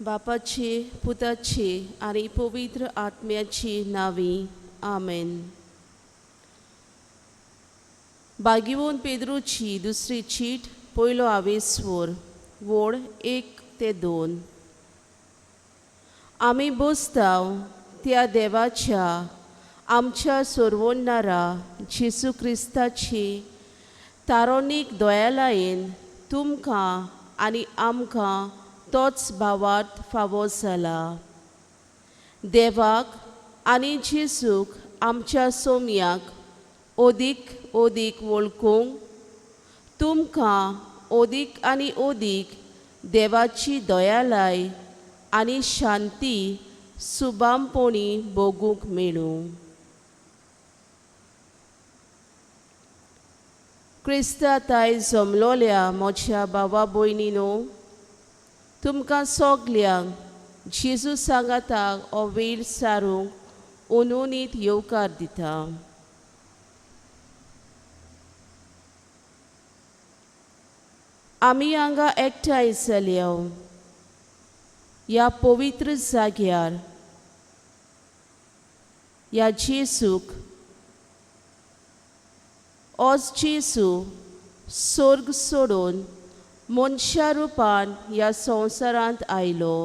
बापाचे, पुताचे आणि पवित्र आत्म्याची नावी आमेन. बागिवोन पेद्रूची दुसरी चीट पयलो आवेसवोर वोड 1 ते 2. आमी बसताव त्या देवाच्या आमच्या सोरवोन्नारा जेसू क्रिस्ताची तारोनीक दयालायेन तुमकां आनी आमकां तोच भावार्थ फावो जाला. देवाक आनी जेसूक आमच्या सोम्याक ओदीक ओदीक वळखूंक तुमकां ओदीक आनी ओदीक देवाची दयालाय आनी शांती सुबामपणी भोगूंक मेळूं. क्रिस्तांत आयज जमलोल्या म्हज्या भावा भयणीनो, तुमकां सगल्यांक जेजू सांगाताक हो वेळ सारूंक उनुनीत येवकार दिता. आमी हांगा एकठांय जाल्या ह्या पवित्र जाग्यार ह्या जेसूक होच जेसू स्वर्ग सोडून मनशा रुपान ह्या संवसारांत आयलो.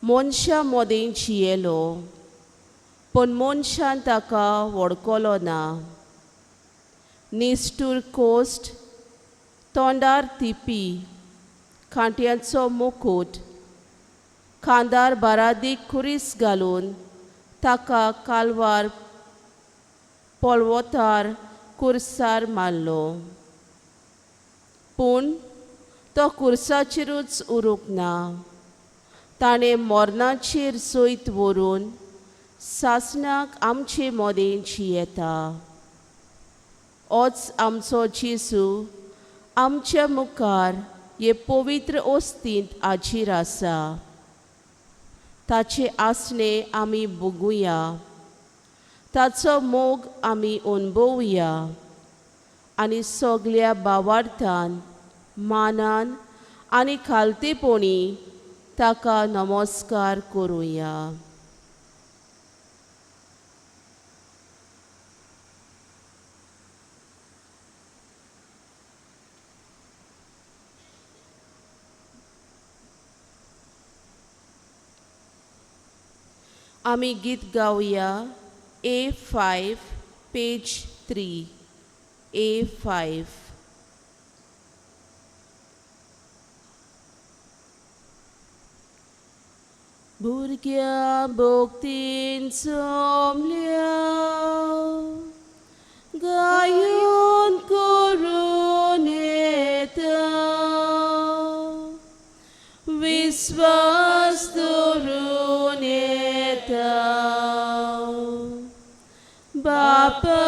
मनशा मोदें जियेलो, पण मनशान ताका वळखलो ना. निश्ठूर कोस्ट, तोंडार तिपी, खांट्याचो मुकूट, खांदार बारादीक खुरीस घालून ताका कालवार पोळवोतार खुर्सार मारलो. पूण तो खुर्साचेरूच उरूंक ना. ताणें मोर्नाचेर सयत व्हरून सासणाक आमचे मोदें जियेता. होच आमचो जेसू आमच्या मुखार हे पवित्र ओस्तींत हाजीर आसा. ताचे आसणे आमी भोगुया, ताचो मोग आमी अणभवुया आनी सगल्या भावार्थान, मानान आनी खालतेपणी ताका नमस्कार करुया. आमी गीत गावया A5 पेज 3. A5. भुरग्या भोगतीन सोमल्या गायोन करून येता, विश्वास दवरून येता. बापा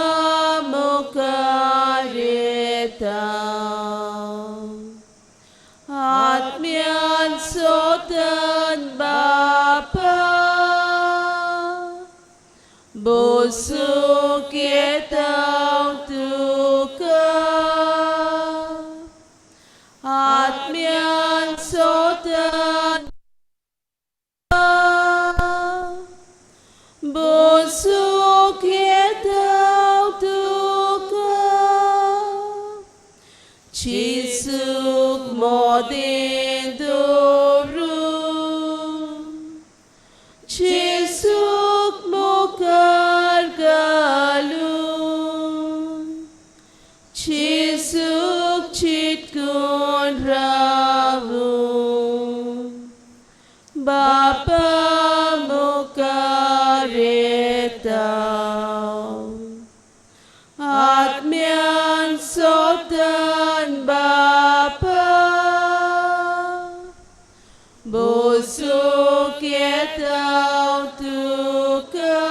मुखार येता, आत्म्यान सोदन बापा बसूंक येता तुका. आत्म्यान सोदन बसूंक येता तुका. जेसूक मोदें दवरून, जेसूक मुखार घालून, जेसूक चिंतून रावून बापा मुखार येता. आत्म्यान सोदन बापा बसूंक येता तुका.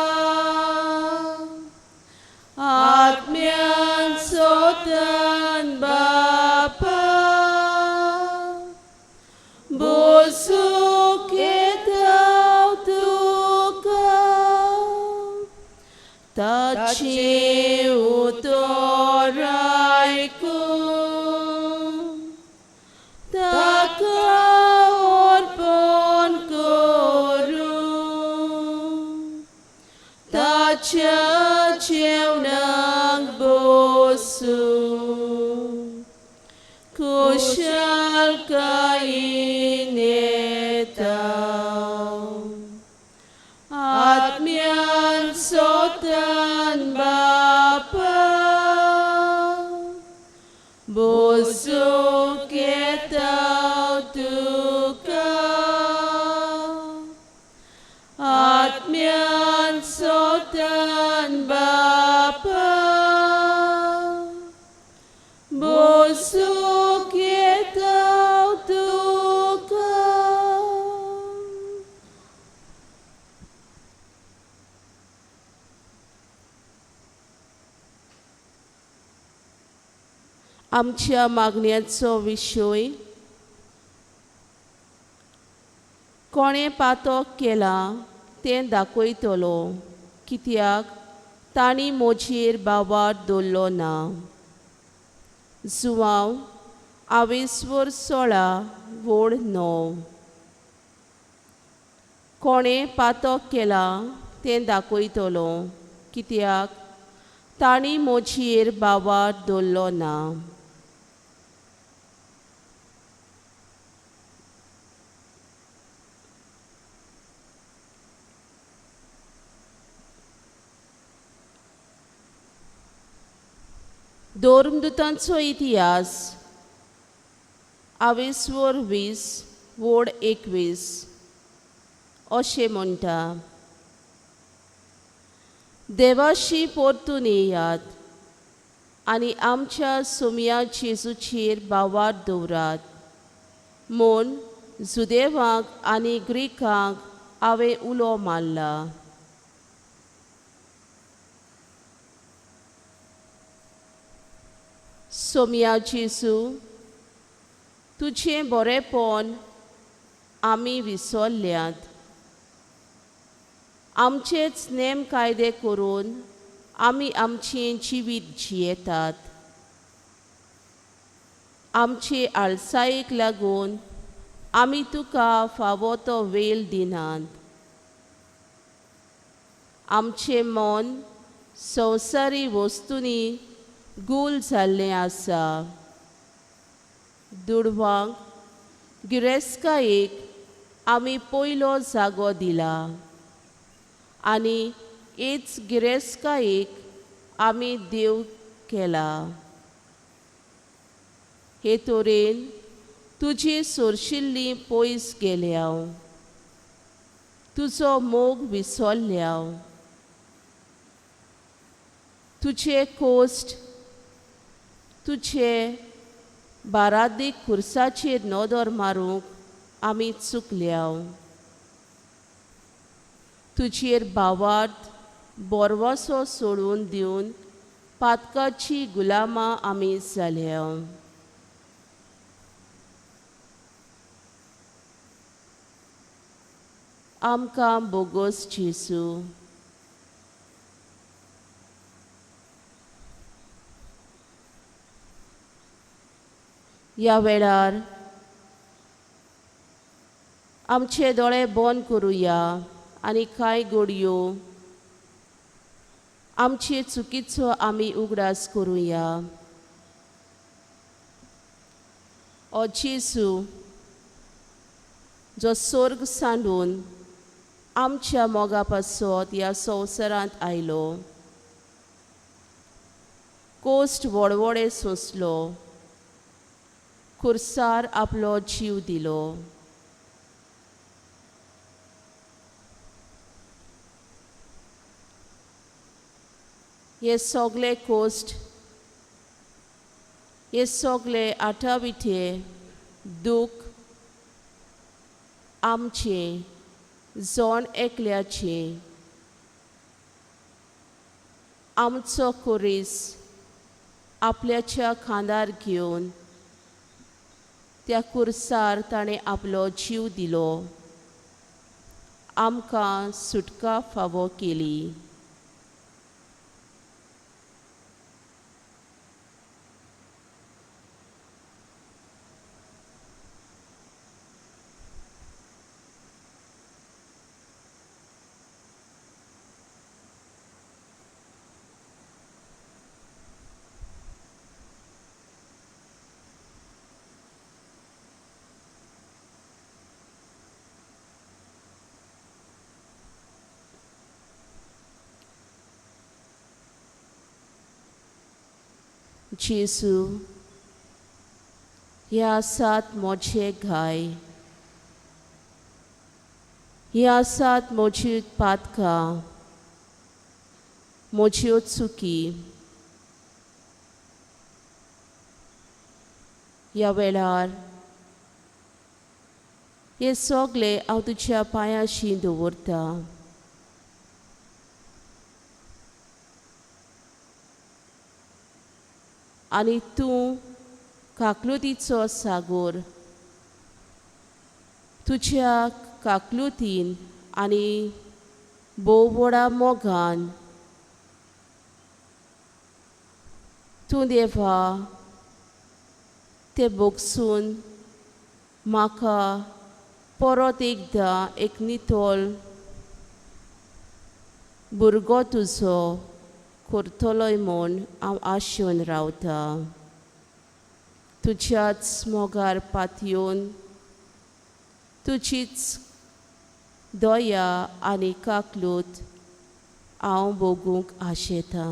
आत्म्यान सोदन बापा बसूंक येता तुका. ताचे उतर आयकून ताका अर्पण जेवणाक बसूं कुशलकायेन येता आत्म्यान सोतान बापा बसूंक येता तुका आत्म्यान सोतान बापा बसूंक येता तुका. आमच्या मागण्यांचो विशय कोणें पातक केला तें दाखयतलो कित्याक तांणी म्हजेर बाबार दवरलो ना. जुवांव 22:16-9. कोणें पातक केला तें दाखयतलो कित्याक तांणी म्हजेर बाबार दवरलो ना. धर्मदुतांचो इतिहास 22:20-21 अशें म्हणटा. देवाशी परतून येयात आनी आमच्या सोमया जेजूचेर बाबार दवरात म्हूण जुदेवांक आनी ग्रीकांक हांवें उलो मारला. सोमया जेजू, तुजें बरेंपण आमी विसरल्यात. आमचेच नेम कायदे करून आमी आमचें जिवीत जियेतात. आमचे आळसायेक लागून आमी तुका फावो तो वेळ दिनात. आमचें मन संवसारी वस्तूंनी गूल जाल्लें आसा. दुडवांक गिरेस्तकायेक आमी पयलो जागो दिला आनी हेच गिरेस्तकायेक आमी देव केला. हे तरेन तुजी सोरशिल्लीं पयस गेल्याव, तुजो मोग विसरल्याव, तुजे कोश्ट तुजे बारादीक खुर्साचेर नदर मारूंक आमी चुकल्याव. तुजेर भावार्थ बोरवासो सोडून दिवन पातकाची गुलामां आमी जाल्याव. आमकां बोगोस जेजू, ह्या वेळार आमचे दोळे बंद करुया आनी कांय घडयो आमचे चुकीचो आमी उगडास करुया. ओ जेजू, जो स्वर्ग सांडून आमच्या मोगा पासत ह्या संवसारांत आयलो, कोश्ट व्हडवडे सोंसलो, खुर्सार आपलो जीव दिलो. हे सगळे कोश्ट, हे सगळे आटाविटे दूख आमचे जण एकल्याचे, आमचो कोरीस आपल्याच्या खांदार घेवन त्या खुर्सार ताणें आपलो जीव दिलो, आमकां सुटका फावो केली. जेजू, ह्या आसात म्हजे घाय, ह्या आसात म्हजी उत्पादकां, म्हज्यो चुकी. ह्या वेळार हे सगळे हांव तुज्या पांयाशी दवरता. आनी तूं काकलुतीचो सागोर तुज्या काकलुतीन आनी भोव व्हडा मोगान तूं देवा तें भोगसून म्हाका परत एकदां एक नितोळ भुरगो तुजो करतलोय म्हूण हांव आशेन रावता. तुज्याच मोगार पातयेवन तुजीच दया आनी काकलूत हांव भोगूंक आशेता.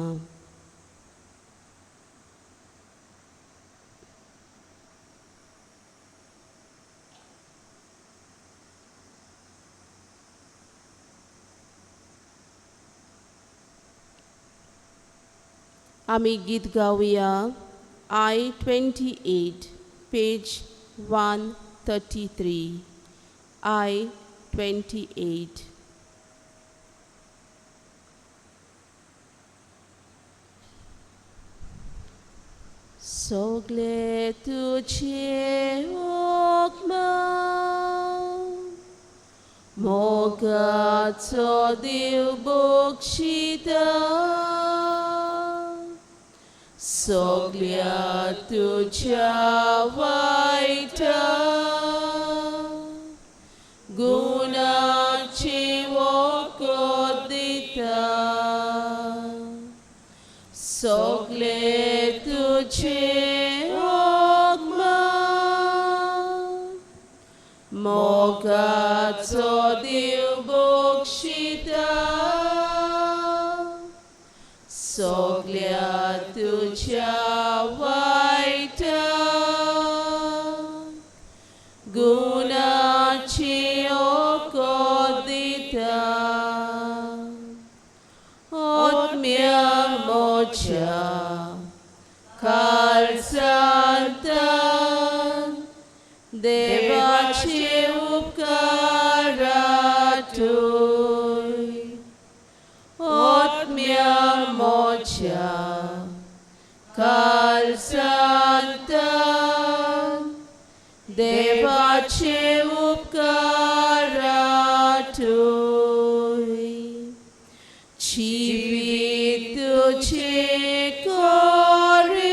आमी गीत गावया I-28, page 133. I-28. Sogle tudzie okma, moga co Div Bóg shita, soglia tudzia wajta, gunaci wokodita, sogle tudzie okma, moga co Div Bóg shita, soglia tudzia wajta, gunaci okodita, odmia mocia kalsantan, devaci upkaratuj, odmia mocia kalsantan, devaci upkaratuj, civit tudzie korit,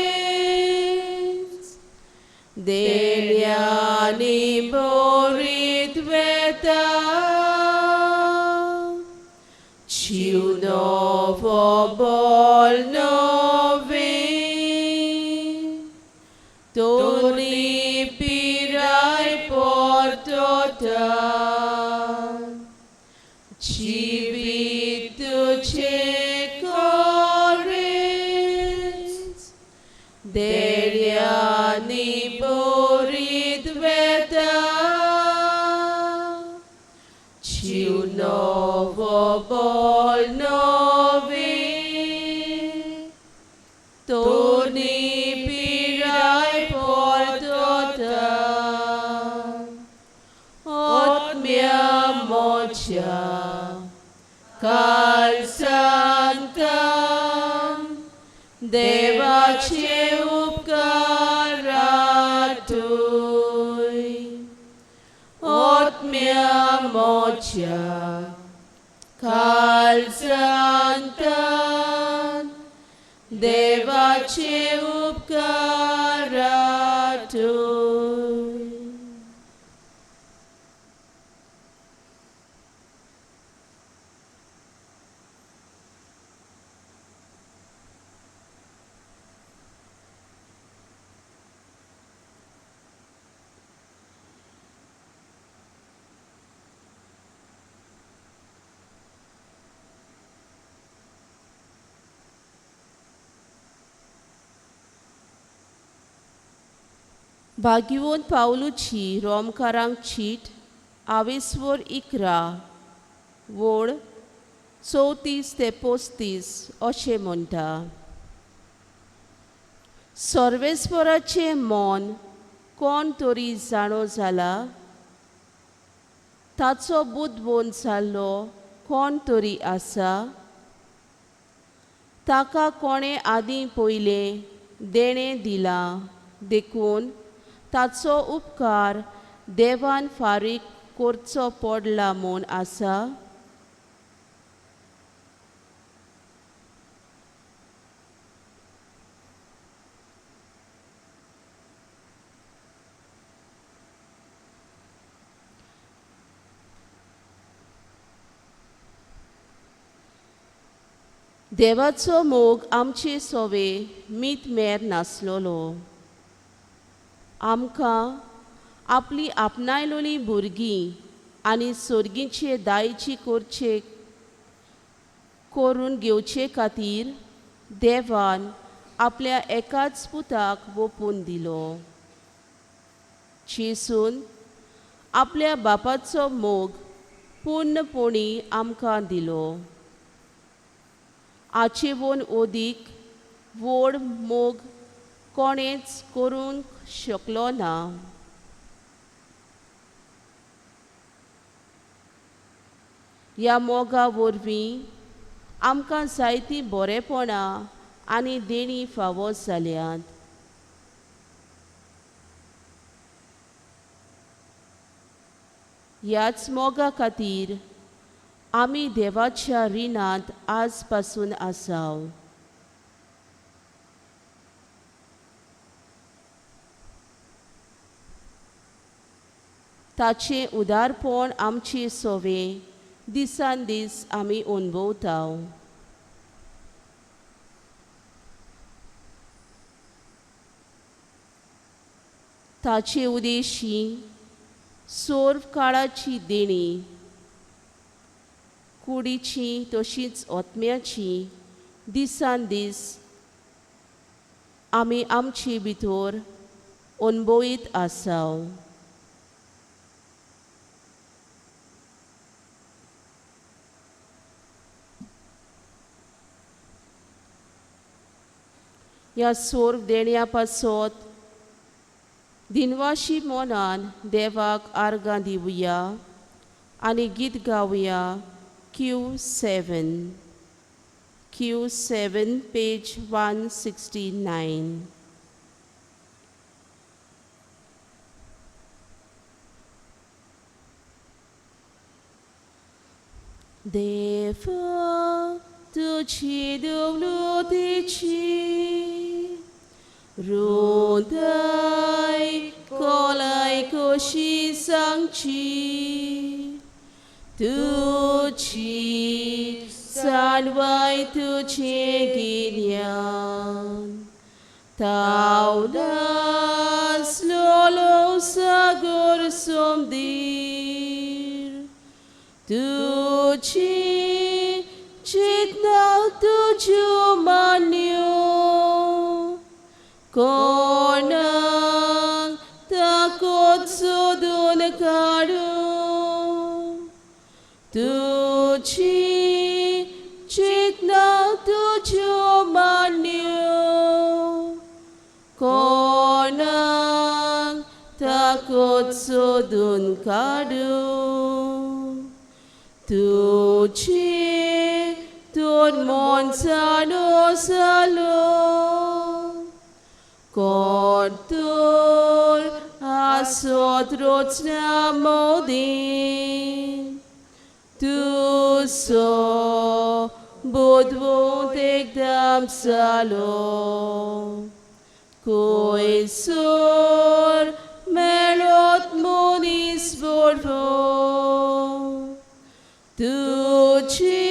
deliani borit veta, ciu novo bol novi, torni pirai portotan, civit tudzie korit, deliani borit veta, ciu novo bol novi, torni pirai portotan, odmia mocia kalsantan, devaci upkaratuj, odmia mocia kalsantan, devaci upkaratuj. भाग्यवन पावलुची रोमकारांक चीट आवेसवर 11 वोड 34 ते 35 अशें म्हणटा. सर्वेस्पराचें मन कोण तरी जाणो जाला, ताचो बुदवोन जाल्लो कोण तरी आसा, ताका कोणें आदीं पयलें देणें दिलां देखून ताचो उपकार देवान फारीक करचो पडला म्हूण आसा. देवाचो मोग आमचे सोवे मीत मेर नासलोलो. आमकां आपली आपणायलोली भुरगीं आनी सोर्गीचे दायची करचे करून घेवचे खातीर देवान आपल्या एकाच पुताक ओपून दिलो. जेसून आपल्या बापाचो मोग पूर्णपणी आमकां दिलो. आचेवून ओदीक व्हड मोग कोणेंच करूंक शकलो ना. ह्या मोगा वरवीं आमकां जायतीं बरेपणां आनी देणी फावो जाल्यात. ह्याच मोगा खातीर आमी देवाच्या रिणांत आज पासून आसाव. ताचें उदारपण आमचे सोवे दिसान दीस आमी अणभवताव. ताचे उदेशी सोर्व काळाची देणी, कुडीची तशींच ओतम्याची दिसान दीस आमी आमचे भितर अणभवीत आसाव. ह्या सोर्व देण्या पासत दिनवाशी मनान देवाक आर्गां दिवया आनी गीत गावया. Q7 page 169. Deva tuci dovlutici rodai kolai koshi sangci tuci salvai tuci gilian taudas lolo sagur somdir tuci citna tuju manyo konang takut sudun kadu tuci citna tuju manyo konang takut sudun kadu tuci tun mon sano salo kontul asot rotsna modin tu so budvot ekdam salo koi sur melot monis vorvo tuci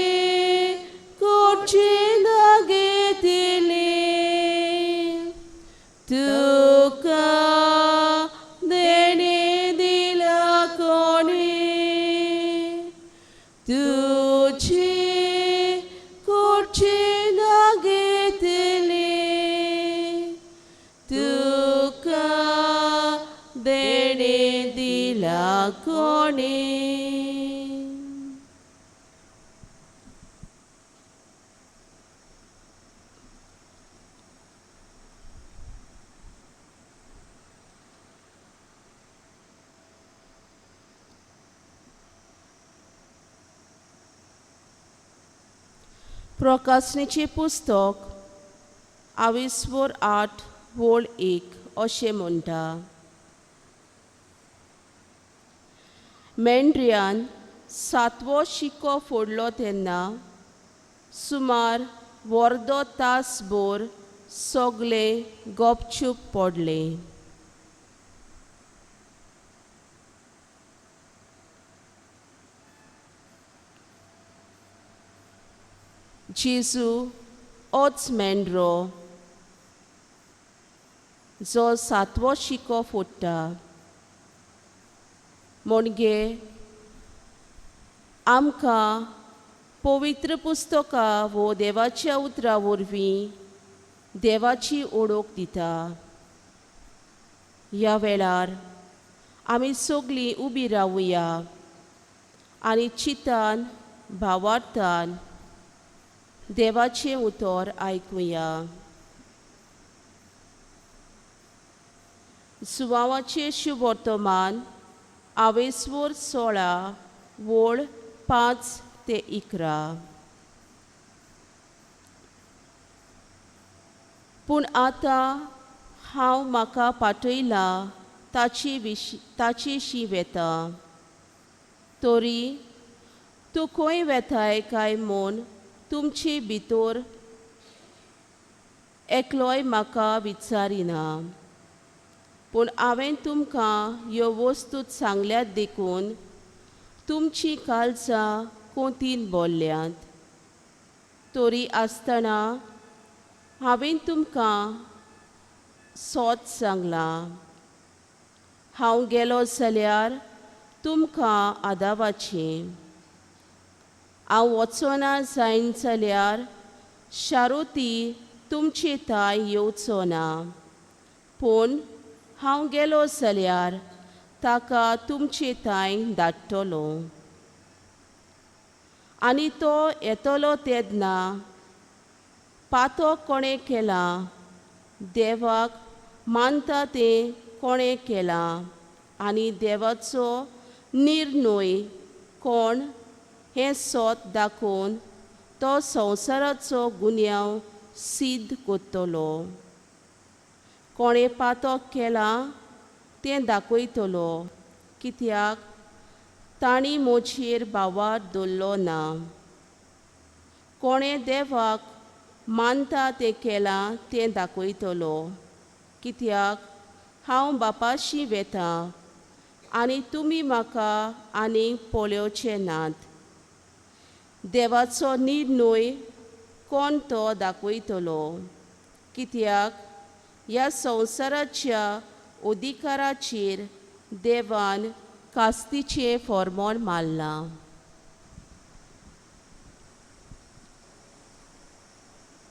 kurcina getili tuka dene dila koni tuci kurcina getili tuka कोणे. प्रकाशनेचे पुस्तक 28 वोळ 1 अशें म्हणटा. मेंढऱ्यान 7वो शिक्को फोडलो तेन्ना सुमार अर्दो तासभर सगळे गपचूप पडले. जेजू होच मेंढरो जो 7वो शिक्को फोडटा. म्हणजे आमकां पवित्र पुस्तकां वो देवाच्या उतरां वरवीं देवाची ओळख दिता. ह्या वेळार आमी सगळीं उबी रावुया आनी चिंतान भावार्थान देवाचें उतर आयकुया. सुवाळाचें शुभ वर्तमान 16 वोळ 5 ते 11. पूण आतां हांव म्हाका पाठयलां ताचेशी वेता. तरी तूं खंय वेताय काय म्हूण तुमचे भितर एकलोय म्हाका विचारिना. पूण हांवें तुमकां ह्यो वस्तू सांगल्यात देखून तुमचीं काळजां कोंतीन भरल्यांत. तरी आसतना हांवें तुमकां सोत सांगलां. हांव गेलो जाल्यार तुमकां आदावाचें. हांव वचोना जायन जाल्यार शारुती तुमचे थंय येवचो ना. पूण हांव गेलो जाल्यार ताका तुमचे थंय धाडटलो. आनी तो येतलो तेन्ना पातो कोणें केला, देवाक मानता तें कोणें केलां आनी देवाचो निर्णय कोण हें सोत दाखोवन तो संवसाराचो गुन्यांव सिद्ध करतलो. कोणें पातो केला तें दाखयतलो, कित्याक तांणी म्हजेर भावार दवरलो ना. कोणें देवाक मानता तें केलां तें दाखयतलो, कित्याक हांव बापाशी वेतां आनी तुमी म्हाका आनीक पळोवचे नात. देवाचो निर्णय कोण तो दाखयतलो, कित्याक ह्या संवसाराच्या अधिकाराचेर देवान कास्तीचें फर्मोण मारलां.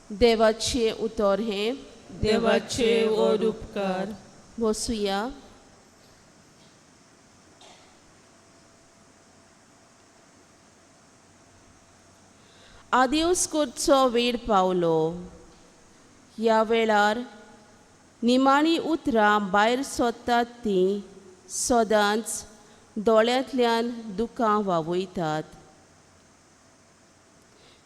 देवाचें उतर हें. देवाचे व्हड उपकार. बसुया. आदेवस करचो वेळ पावलो. ह्या वेळार निमाणी उतरां भायर सरतात तीं सदांच दोळ्यांतल्यान दुकां व्हांवयतात.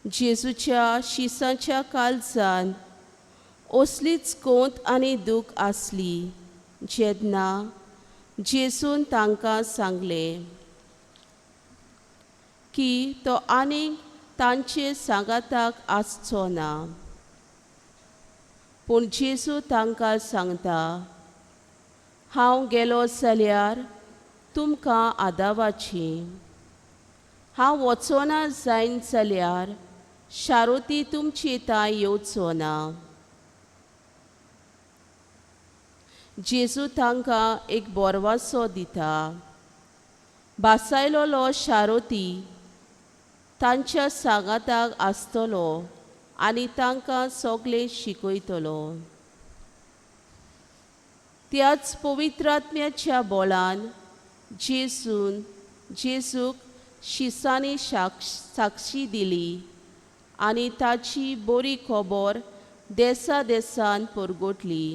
जेजूच्या शिसाच्या काळजान असलीच खोंत आनी दूख आसली जेन्ना जेजून तांकां सांगलें की तो आनीक तांचे सांगाताक आसचो ना. पूण जेजू तांकां सांगता, हांव गेलो जाल्यार तुमकां आदावाचें. हांव वचोना जायन जाल्यार शारुती तुमचे थंय येवचो ना. जेजू तांकां एक बोरवासो दिता. बासायलोलो शारुती तांच्या सांगाताक आसतलो आनी तांकां सगळें शिकयतलो. त्याच पवित्र आत्म्याच्या बोलान जेजूक शिसांनी साक्षी दिली आनी ताची बरी खबर देसा देसान परगटली.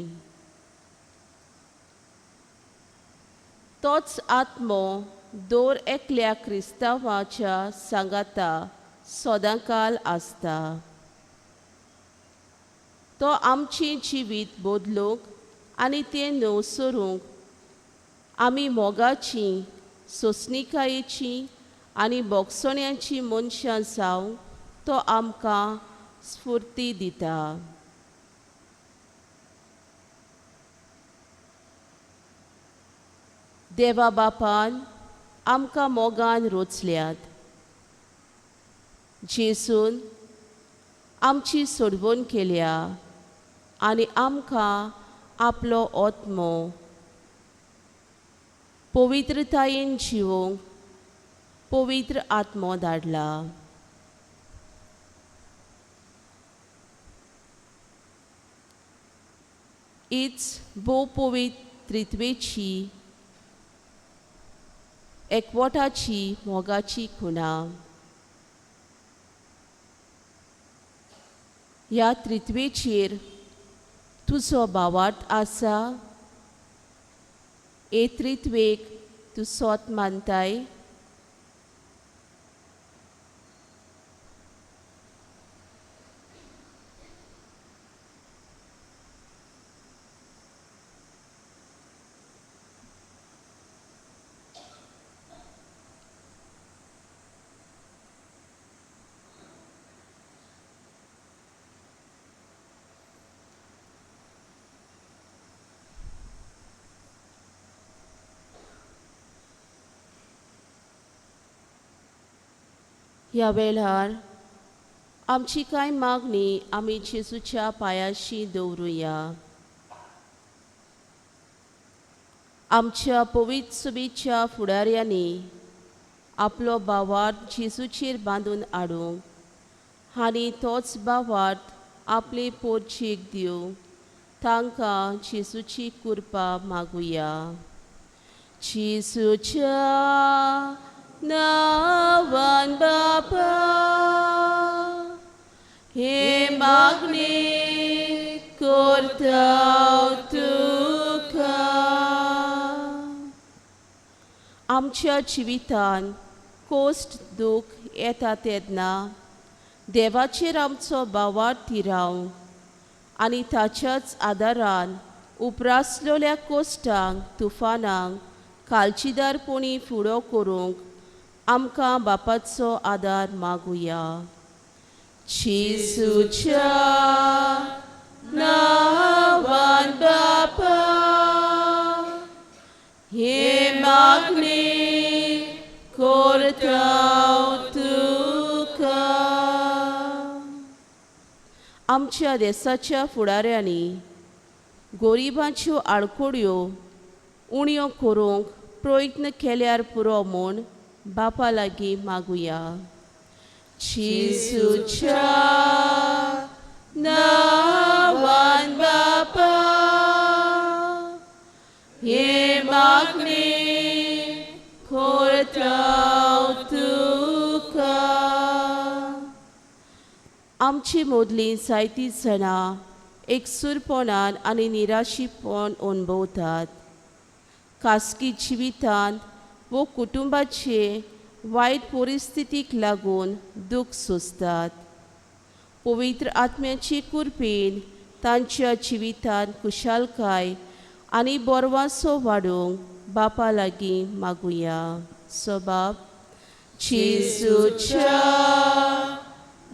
तोच आत्मो दर एकल्या क्रिस्तांवाच्या सांगाता सदांकाल आसता. तो आमची जिवीत बदलूंक आनी तें नवसरूंक आमी मोगाची, सोंसणिकायेची आनी बोगसोण्यांची मनशां जावंक तो आमकां स्फूर्ती दिता. देवा बापान आमकां मोगान रोचल्यात. जेजून आमची सोडवण केल्या आनी आमकां आपलो आत्मो पवित्रतायेन जिवोवंक पवित्र आत्मो धाडला. हीच भोव पवित्रित्वेची एकवटाची मोगाची खुणा. ह्या त्रित्वेचेर तुजो भावार्थ आसा? हे त्रित्वेक तूं सोत मानताय? ह्या वेळार आमची कांय मागणी आमी जेजूच्या पांयाशी दवरुया. आमच्या पवित्र सभेच्या फुडाऱ्यांनी आपलो भावार्थ जेजूचेर बांदून हाडूंक आनी तोच भावार्थ आपले पोरचेक दिवंक तांकां जेजूची कृपा मागुया. जेजूच्या नांवान बापा हे मागणी करता तुका. आमच्या जिवितान कोस्ट दूख येता तेन्ना देवाचेर आमचो भावार्थ थिरावंक आनी ताच्याच आदारान उपरासलेल्या कोश्टांक तुफानांक काळजीदारपणी फुडो करूंक आमकां बापाचो आदार मागुया. जेजूच्या नांवान बापा हे मागणी करता तुका. आमच्या देशाच्या फुडाऱ्यांनी गरिबांच्यो आडकोड्यो उण्यो करूंक प्रयत्न केल्यार पुरो म्हूण बापा लागीं मागुया. जेजूच्या नांवान बापा हे मागणी करता तुका. आमची मोदलीं जायतीं जाणां एकसुरपणान आनी निराशीपण अणभवतात. खासगी जिवितांत वो कुटुंबाचे वायट परिस्थितीक लागून दूख सोंसतात. पवित्र आत्म्याची कृपेन तांच्या जिवितांत खुशालकाय आनी बोरवांसो वाडूंक बापा लागीं मागुया. बाप, जेजूच्या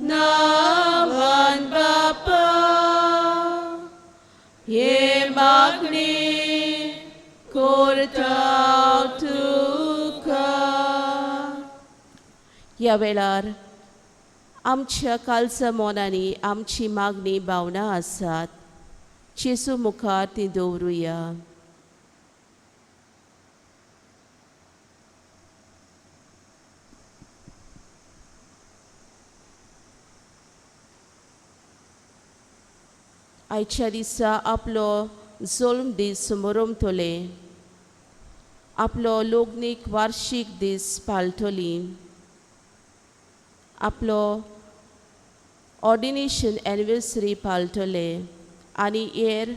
नांवान बापा हे मागणी करता तुका. ह्या वेळार आमच्या कालच्या मोनांनी आमची मागणी भावना आसात. जेजू मुखार ती दवरुया. आयच्या दिसा आपलो जल्म दीस समोरमतले. आपलो लोग्नीक वार्षिक दीस पाळटली, आपलो ऑर्डिनेशन एनिवर्सरी पाळटले आनी हेर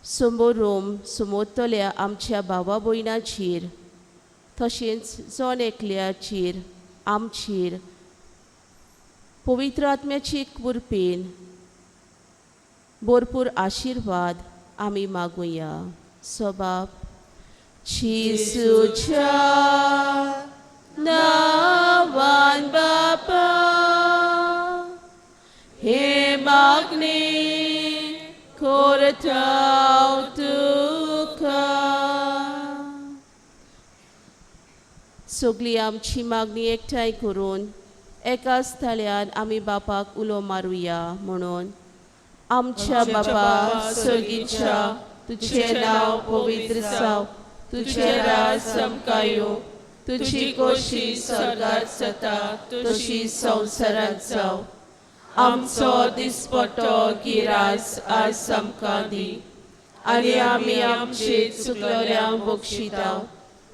समोरूम समोरतल्या आमच्या भावा भयणांचेर तशेंच जण एकल्याचेर आमचेर पवित्र आत्म्याची कृपेन भरपूर आशिर्वाद आमी मागुया. सबाब जेसूच्या नांवान बापा, हे मागणे करता तुका. सगळी आमची मागणी एकठांय करून एकाच थाळ्यान आमी बापाक उलो मारुया म्हणून. आमच्या बापा सर्गीच्या, तुझें नांव पवित्र जावं, तुझें राज आमकां येवं, तुजी खोशी स्वर्गांत जाता तशी संवसारांत जावं. आमचो दिसपट्टो गिरास आज आमकां दी, आनी आमी आमची चुकलोल्यांक बक्षिता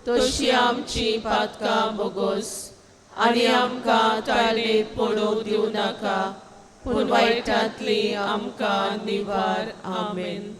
तशी आमची पातकां बोगोस, आनी आमकां ताळेत पडूंक दिवं नाका, पूण वायटांतली आमकां निवार. आमेन.